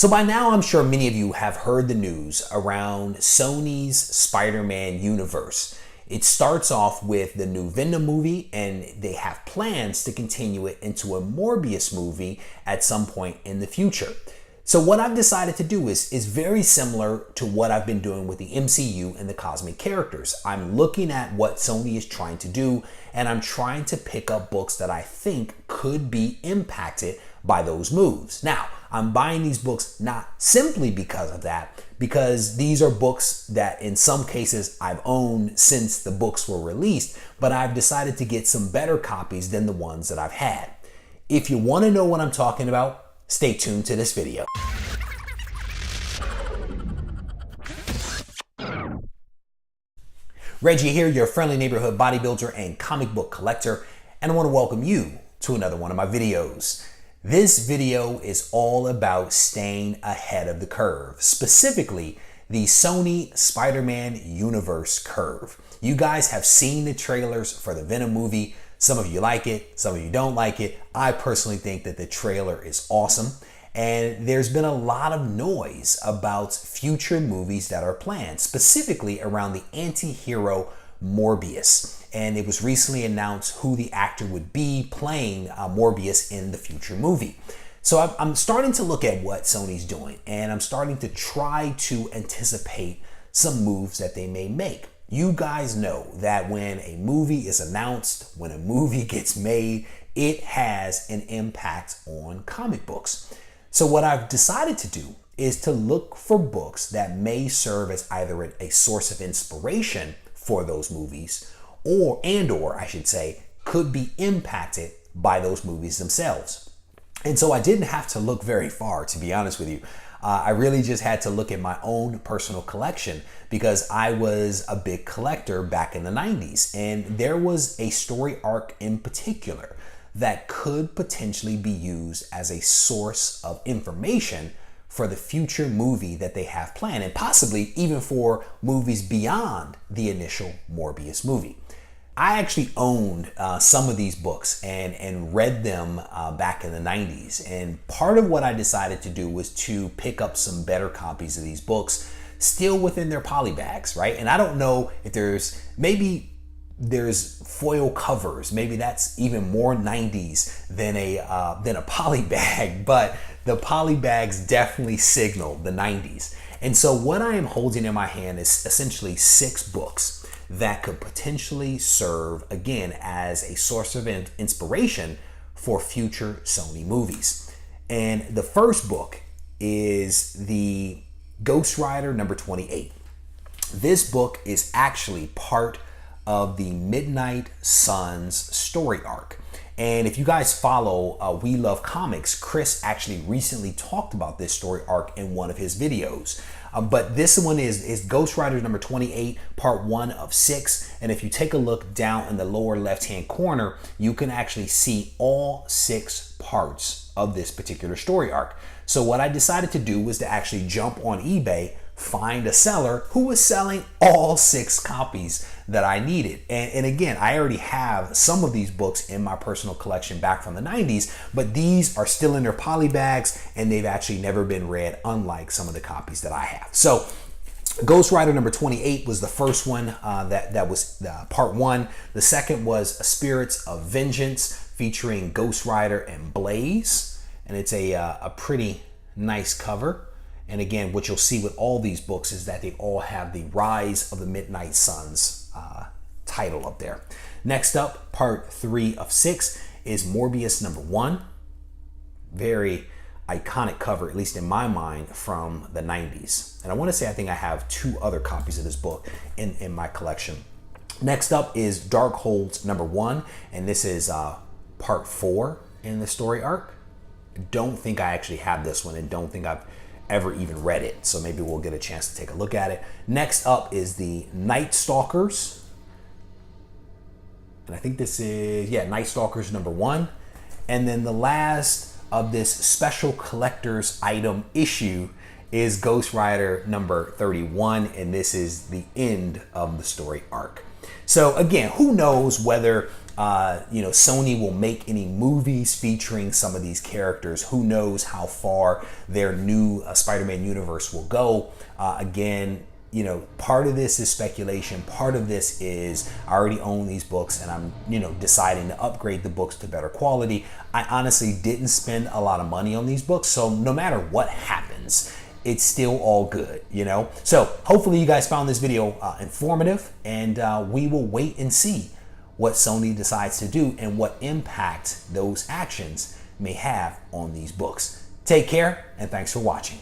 So by now, I'm sure many of you have heard the news around Sony's Spider-Man universe. It starts off with the new Venom movie, and they have plans to continue it into a Morbius movie at some point in the future. So what I've decided to do is very similar to what I've been doing with the MCU and the cosmic characters. I'm looking at what Sony is trying to do, and I'm trying to pick up books that I think could be impacted by those moves. Now, I'm buying these books not simply because of that, because these are books that in some cases I've owned since the books were released, but I've decided to get some better copies than the ones that I've had. If you want to know what I'm talking about, stay tuned to this video. Reggie here, your friendly neighborhood bodybuilder and comic book collector, and I want to welcome you to another one of my videos. This video is all about staying ahead of the curve, specifically the Sony Spider-Man universe curve. You guys have seen the trailers for the Venom movie. Some of you like it, some of you don't like it. I personally think that the trailer is awesome. And there's been a lot of noise about future movies that are planned, specifically around the anti-hero Morbius. And it was recently announced who the actor would be playing Morbius in the future movie. So I'm starting to look at what Sony's doing, and I'm starting to try to anticipate some moves that they may make. You guys know that when a movie is announced, when a movie gets made, it has an impact on comic books. So what I've decided to do is to look for books that may serve as either a source of inspiration for those movies, or I should say, could be impacted by those movies themselves. And so I didn't have to look very far, to be honest with you. I really just had to look at my own personal collection, because I was a big collector back in the 90s, and there was a story arc in particular that could potentially be used as a source of information for the future movie that they have planned, and possibly even for movies beyond the initial Morbius movie. I actually owned some of these books and read them back in the 90s. And part of what I decided to do was to pick up some better copies of these books, still within their poly bags, right? And I don't know if there's foil covers. Maybe that's even more 90s than a poly bag, but the poly bags definitely signal the 90s. And so what I am holding in my hand is essentially 6 books that could potentially serve, again, as a source of inspiration for future Sony movies. And the first book is the Ghost Rider number 28. This book is actually part of the Midnight Suns story arc. And if you guys follow We Love Comics, Chris actually recently talked about this story arc in one of his videos. But this one is Ghost Rider number 28, part 1 of 6. And if you take a look down in the lower left-hand corner, you can actually see all 6 parts of this particular story arc. So what I decided to do was to actually jump on eBay, find a seller who was selling all 6 copies that I needed. And again, I already have some of these books in my personal collection back from the 90s, but these are still in their poly bags, and they've actually never been read, unlike some of the copies that I have. So Ghost Rider number 28 was the first one that was part 1. The second was Spirits of Vengeance, featuring Ghost Rider and Blaze. And it's a pretty nice cover. And again, what you'll see with all these books is that they all have the Rise of the Midnight Suns title up there. Next up, part 3 of 6 is Morbius number 1. Very iconic cover, at least in my mind, from the 90s. And I want to say I think I have 2 other copies of this book in my collection. Next up is Darkhold number 1, and this is part 4 in the story arc. Don't think I actually have this one, and don't think I've ever even read it, so maybe we'll get a chance to take a look at it. Next up is the Night Stalkers, and I think this is, Night Stalkers number 1. And then the last of this special collector's item issue is Ghost Rider number 31, and this is the end of the story arc. So again, who knows whether Sony will make any movies featuring some of these characters. Who knows how far their new Spider-Man universe will go. Again, part of this is speculation. Part of this is I already own these books and I'm, deciding to upgrade the books to better quality. I honestly didn't spend a lot of money on these books. So no matter what happens, it's still all good, So hopefully you guys found this video informative, and we will wait and see what Sony decides to do and what impact those actions may have on these books. Take care, and thanks for watching.